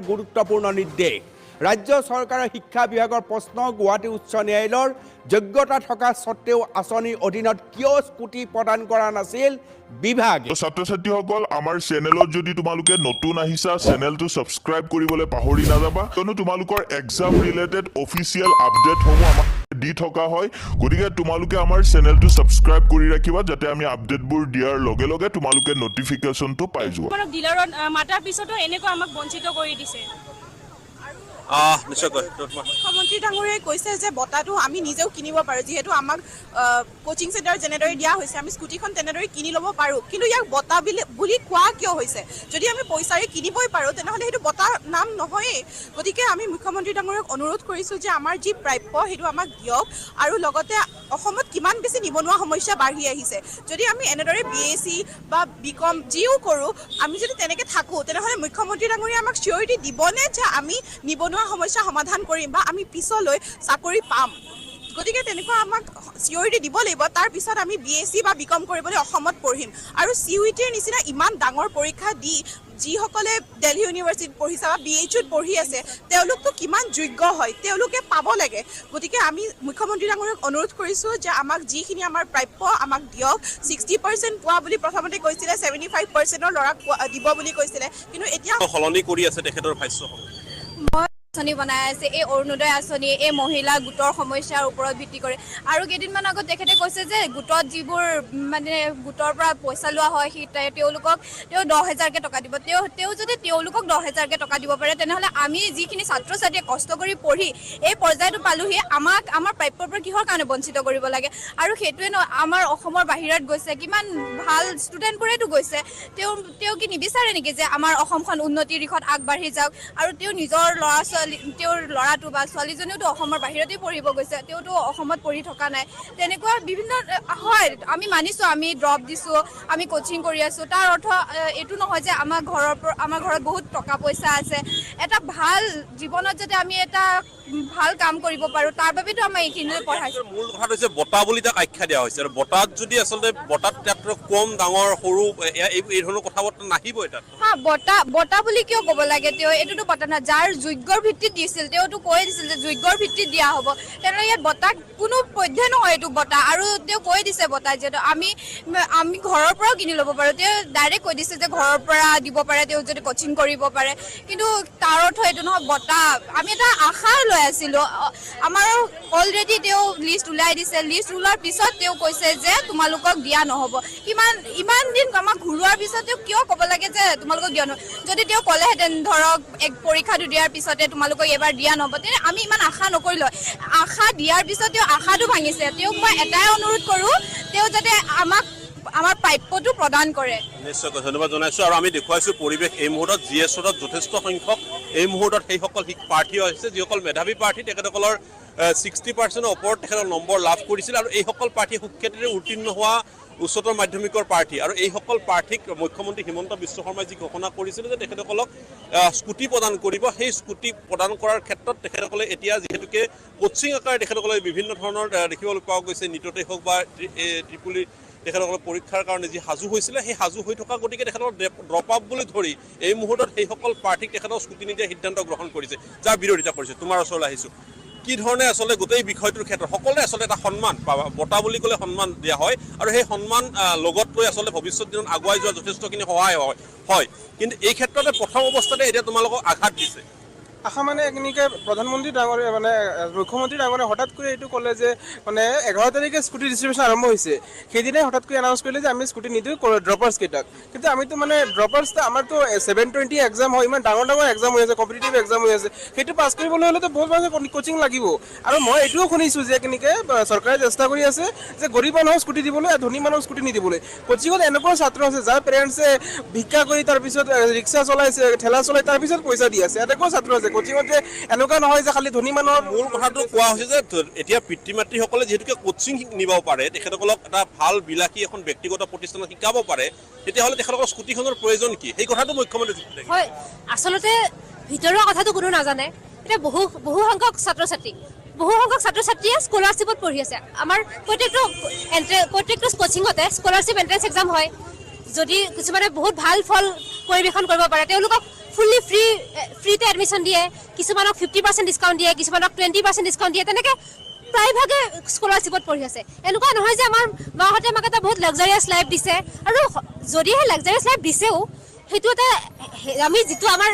গুৰুত্বপূৰ্ণ নিৰ্দেশ ৰাজ্য চৰকাৰৰ শিক্ষা বিভাগৰ প্ৰশ্ন গুৱাহাটী উচ্চ ন্যায়ালয়ৰ যোগ্যতা থকা সত্ত্বেও আঁচনিৰ অধীনত কিয় স্কুটি প্ৰদান কৰা নাছিল বিভাগে ছাত্ৰ ছাত্ৰীসকল আমাৰ চেনেলত যদি তোমালোকে নতুন আহিছা চেনেলটো সাবস্ক্ৰাইব কৰিবলৈ পাহৰি নাযাবা কিয়নো তোমালোকৰ এক্সাম ৰিলেটেড অফিচিয়েল আপডেটসমূহ আমাক দি থকা হয় গতিকে তোমালোকে আমাৰ চেনেলটো সাবস্ক্ৰাইব কৰি ৰাখিবা যাতে আমি আপডেটবোৰ দিয়াৰ লগে লগে তোমালোকে নটিফিকেশনটো পাই যোৱা আমাৰ ডিলাৰত মাতাৰ পিছতো এনেকৈ আমাক বঞ্চিত কৰি দিছে মুখ্যমন্ত্ৰী ডাঙৰীয়াই কৈছে যে বঁটাটো আমি নিজেও কিনিব পাৰোঁ যিহেতু আমাক কোচিং চেণ্টাৰ যেনেদৰে দিয়া হৈছে আমি স্কুটিখন তেনেদৰে কিনি ল'ব পাৰোঁ কিন্তু ইয়াক বঁটা বুলি কোৱা কিয় হৈছে যদি আমি পইচাৰে কিনিবই পাৰোঁ তেনেহ'লে সেইটো বঁটা নাম নহয়েই গতিকে আমি মুখ্যমন্ত্ৰী ডাঙৰীয়াক অনুৰোধ কৰিছোঁ যে আমাৰ যি প্ৰাপ্য সেইটো আমাক দিয়ক আৰু লগতে অসমত কিমান বেছি নিবনুৱা সমস্যা বাঢ়ি আহিছে যদি আমি এনেদৰে BSc বা BCom যিও কৰোঁ আমি যদি তেনেকৈ থাকোঁ তেনেহ'লে মুখ্যমন্ত্ৰী ডাঙৰীয়াই আমাক চিয়ৰিটি দিবনে যে আমি নিবনুৱা সমস্যা সমাধান কৰিম বা আমি পিছলৈ চাকৰি পাম গতিকে তেনেকুৱা আমাক চিয়ৰিটি দিব লাগিব তাৰ পিছত আমি BSc বা BCom কৰিবলৈ অসমত পঢ়িম আৰু CUETৰ নিচিনা ইমান ডাঙৰ পৰীক্ষা দি যিসকলে দিল্লী ইউনিভাৰ্চিটিত পঢ়িছে বা BHUত পঢ়ি আছে তেওঁলোকতো কিমান যোগ্য হয় তেওঁলোকে পাব লাগে গতিকে আমি মুখ্যমন্ত্ৰী ডাঙৰীয়াক অনুৰোধ কৰিছোঁ যে আমাক যিখিনি আমাৰ প্ৰাপ্য আমাক দিয়ক 60% পোৱা বুলি প্ৰথমতে কৈছিলে 75%ৰ ল'ৰাক দিব বুলি কৈছিলে কিন্তু এতিয়া সলনি কৰি আছে তেখেতৰ ভাষ্য আঁচনি বনাই আছে এই অৰুণোদয় আঁচনি এই মহিলা গোটৰ সমস্যাৰ ওপৰত ভিত্তি কৰে আৰু কেইদিনমান আগত তেখেতে কৈছে যে গোটত যিবোৰ মানে গোটৰ পৰা পইচা লোৱা হয় তেওঁলোকক 10,000কে টকা দিব তেওঁ যদি তেওঁলোকক 10,000কে টকা দিব পাৰে তেনেহ'লে আমি যিখিনি ছাত্ৰ ছাত্ৰীয়ে কষ্ট কৰি পঢ়ি এই পৰ্যায়টো পালোহি আমাৰ প্ৰাপ্যৰ পৰা কিহৰ কাৰণে বঞ্চিত কৰিব লাগে আৰু সেইটোৱে আমাৰ অসমৰ বাহিৰত গৈছে কিমান ভাল ষ্টুডেণ্টবোৰেতো গৈছে তেওঁ কি নিবিচাৰে নেকি যে আমাৰ অসমখন উন্নতিৰ দিশত আগবাঢ়ি যাওক আৰু তেওঁ নিজৰ তেওঁৰ ল'ৰাটো বা ছোৱালীজনীওতো অসমৰ বাহিৰতেই পঢ়িব গৈছে তেওঁতো অসমত পঢ়ি থকা নাই তেনেকুৱা বিভিন্ন হয় আমি মানিছোঁ আমি ড্ৰপ দিছোঁ আমি কোচিং কৰি আছোঁ তাৰ অৰ্থ এইটো নহয় যে আমাৰ ঘৰত বহুত টকা পইচা আছে এটা ভাল জীৱনত যাতে আমি এটা ভাল কাম কৰিব পাৰোঁ তাৰ বাবেতো আমাৰ এইখিনি পঢ়াইছোঁ মূল কথাটো হৈছে বঁটা বুলি তাক আখ্যা দিয়া হৈছে আৰু বঁটাত যদি আচলতে বঁটাত কম ডাঙৰ সৰু এই ধৰণৰ কথা বতৰা নাহিব তাত বঁটা বুলি কিয় ক'ব লাগে তেওঁ এইটোতো বঁটা নহয় যাৰ যোগ্যৰ ভিত্তিত দিছিল তেওঁতো কৈ দিছিল যে যোগ্যৰ ভিত্তিত দিয়া হ'ব তেনেহ'লে ইয়াত বঁটা কোনো পধ্যে নহয় এইটো বঁটা আৰু তেওঁ কৈ দিছে বঁটা যিহেতু আমি ঘৰৰ পৰাও কিনি ল'ব পাৰোঁ তেওঁ ডাইৰেক্ট কৈ দিছে যে ঘৰৰ পৰা দিব পাৰে তেওঁ যদি কোচিং কৰিব পাৰে কিন্তু তাৰ অৰ্থ এইটো নহয় বঁটা আমি এটা আশা লৈ আছিলোঁ আমাৰ অলৰেডি তেওঁ লিষ্ট ওলাই দিছে লিষ্ট ওলোৱাৰ পিছত তেওঁ কৈছে যে তোমালোকক দিয়া নহ'ব ইমান দিন আমাক ঘূৰোৱাৰ পিছত তেওঁ কিয় ক'ব লাগে যে তোমালোকক দিয়া নহ'ব যদি তেওঁ ক'লেহেঁতেন ধৰক এক পৰীক্ষাটো দিয়াৰ পিছতে তোমালোকক এবাৰ দিয়া নহ'ব তেনে আমি ইমান আশা নকৰিলোঁ আশা দিয়াৰ পিছত তেওঁ আশাটো ভাঙিছে তেওঁক মই এটাই অনুৰোধ কৰোঁ তেওঁ যাতে আমাৰ প্ৰাপ্যটো প্ৰদান কৰে নিশ্চয়কৈ ধন্যবাদ জনাইছোঁ আৰু আমি দেখুৱাইছোঁ পৰিৱেশ এই মুহূৰ্তত GSত যথেষ্ট সংখ্যক এই মুহূৰ্তত সেইসকল প্ৰাৰ্থী হৈছে যিসকল মেধাৱী প্ৰাৰ্থী তেখেতসকলৰ 60%ৰ ওপৰত তেখেতৰ নম্বৰ লাভ কৰিছিল আৰু এইসকল প্ৰাৰ্থী সুখ্যাতিৰে উত্তীৰ্ণ হোৱা উচ্চতৰ মাধ্যমিকৰ প্ৰাৰ্থী আৰু এইসকল প্ৰাৰ্থীক মুখ্যমন্ত্ৰী হিমন্ত বিশ্ব শৰ্মাই যি ঘোষণা কৰিছিল যে তেখেতসকলক স্কুটি প্ৰদান কৰিব সেই স্কুটি প্ৰদান কৰাৰ ক্ষেত্ৰত তেখেতসকলে এতিয়া যিহেতুকে কোচিং আকাৰে তেখেতসকলে বিভিন্ন ধৰণৰ দেখিবলৈ পোৱা গৈছে নীটতে হওক বা ত্ৰিপুলি তেখেতসকলে পৰীক্ষাৰ কাৰণে যি সাজু হৈছিলে সেই সাজু হৈ থকা গতিকে তেখেতক ড্ৰপ আপ বুলি ধৰি এই মুহূৰ্তত সেইসকল প্ৰাৰ্থীক তেখেতক স্কুটি নিদিয়াৰ সিদ্ধান্ত গ্ৰহণ কৰিছে যাৰ বিৰোধিতা কৰিছে তোমাৰ ওচৰলৈ আহিছোঁ কি ধৰণে আচলতে গোটেই বিষয়টোৰ ক্ষেত্ৰত সকলোৱে আচলতে এটা সন্মান বঁটা বুলি ক'লে সন্মান দিয়া হয় আৰু সেই সন্মান লগত লৈ আচলতে ভৱিষ্যত দিনত আগুৱাই যোৱা যথেষ্টখিনি সহায় হয় কিন্তু এই ক্ষেত্ৰতে প্ৰথম অৱস্থাতে এতিয়া তোমালোকক আঘাত দিছে আশা মানে এনেকৈ প্ৰধানমন্ত্ৰী ডাঙৰীয়া মানে মুখ্যমন্ত্ৰী ডাঙৰীয়া হঠাৎ কৰি এইটো ক'লে যে মানে 11 তাৰিখে স্কুটি ডিষ্ট্ৰিবিউশ্যন আৰম্ভ হৈছে সেইদিনাই হঠাৎ কৰি এনাউন্স কৰিলে যে আমি স্কুটি নিদিওঁ ড্ৰপাৰ্ছ কেইটাক কিন্তু আমিতো মানে ড্ৰপাৰ্ছ আমাৰতো 720 এক্সাম হয় ইমান ডাঙৰ এক্সাম হৈ আছে কম্পিটিটিভ এক্সাম হৈ আছে সেইটো পাছ কৰিবলৈ হ'লেতো বহুত মানুহ কোচিং লাগিব আৰু মই এইটোও শুনিছোঁ যে কেনেকৈ চৰকাৰে চেষ্টা কৰি আছে যে গৰীব মানুহক স্কুটি দিবলৈ আৰু ধনী মানুহক স্কুটি নিদিবলৈ কোচিঙত এনেকুৱা ছাত্ৰ আছে যাৰ পেৰেণ্টছে ভিক্ষা কৰি তাৰপিছত ৰিক্সা চলাইছে ঠেলা চলাই তাৰপিছত পইচা দি আছে এনেকুৱা ছাত্ৰ আছে কোচিঙত এনেকুৱা নহয় যে খালি ধনী মানুহৰ মূল কথাটো কোৱা হৈছে যে এতিয়া পিতৃ মাতৃসকলে যিহেতুকে কোচিং নিব পাৰে তেখেতসকলক এটা ভাল বিলাসী এখন ব্যক্তিগত প্ৰতিষ্ঠানত শিকাব পাৰে তেতিয়াহ'লে তেখেতসকলৰ স্কুটিখনৰ প্ৰয়োজন কি সেই কথাটো মুখ্যমন্ত্ৰী হয় আচলতে ভিতৰুৱা কথাটো কোনো নাজানে এতিয়া বহু সংখ্যক ছাত্ৰ ছাত্ৰীয়ে স্কলাৰশ্বিপত পঢ়ি আছে আমাৰ প্ৰত্যেকটো কোচিঙতে স্কলাৰশ্বিপ এণ্ট্ৰেন্স এক্সাম হয় যদি কিছুমানে বহুত ভাল ফল পৰিৱেশন কৰিব পাৰে তেওঁলোকক ফুল্লি ফ্ৰীতে এডমিশ্যন দিয়ে, কিছুমানক 50% ডিছকাউণ্ট দিয়ে, কিছুমানক 20% ডিছকাউণ্ট দিয়ে, তেনেকৈ প্ৰায়ভাগে স্কলাৰশ্বিপত পঢ়ি আছে। এনেকুৱা নহয় যে আমাৰ মাহঁতে আমাক এটা বহুত লাক্সাৰিয়াছ লাইফ দিছে, আৰু যদিহে লাক্সাৰিয়াছ লাইফ দিছেও সেইটো এটা আমি যিটো আমাৰ